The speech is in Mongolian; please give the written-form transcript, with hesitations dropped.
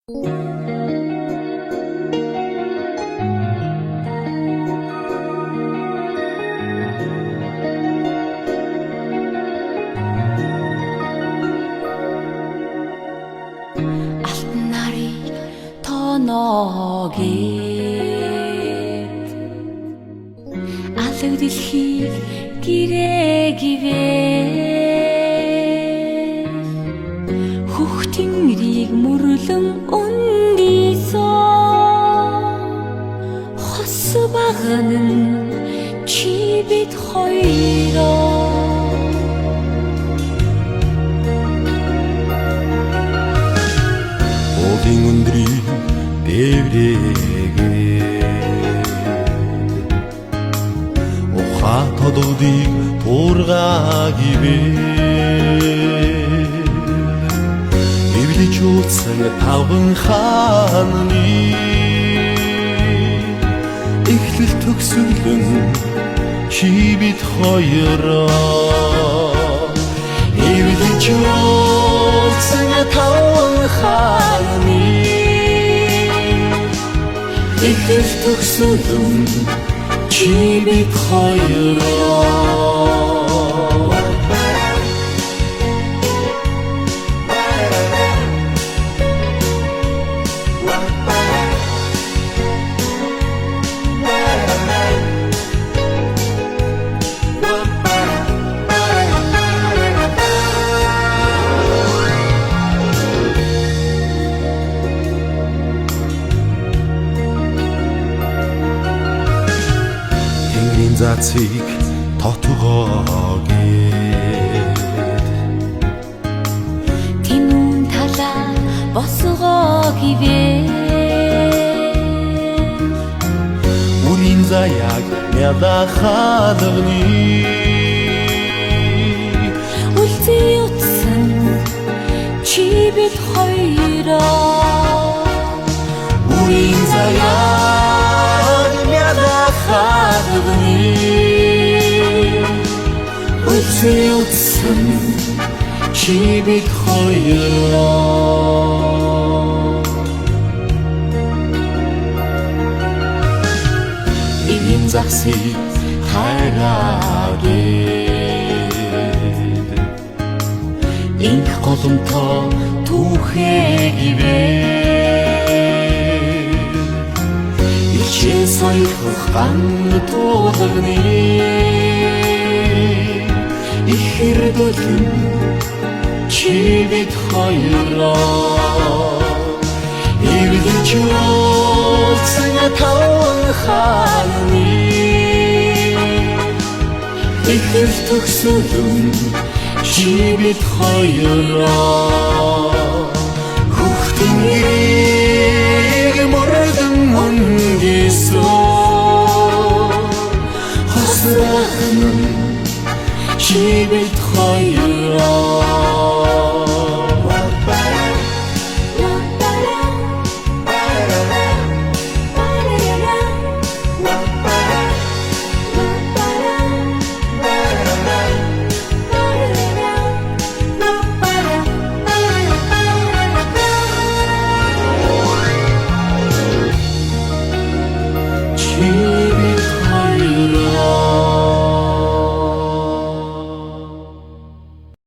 Алтан нарыг тоноогээд алаг дэлхийг гэрээгээд хөхтөн нэрийг мөрлөн ундийсон хос багнан чи бид хоёроо Уулын өндрийг дээврээгээд ухаан тодуудыг туургаагивээ эвлэж ууцсан таван хааны эхлэл төгсөлөн чи бид хоёроо эвлэж ууцсан таван хааны эхлэл төгсөлөн чи бид хоёроо Зацыг тотгоогээд тэнүүн талаа босгоогивээ үрийн заяаг ядахадагны үлзий утсан чи бид хоёроо үрийн заяаг ядахадагны үлзий утсан чи бид хоёроо энэ засыг хайраагээд инх голомтоо түүхээгивээ ичээ сойхох ган туулганы ихэр дөлн чи бид хоёроо эвлэж ууцсан таван хааны эхлэл төгсөлөн чи бид хоёроо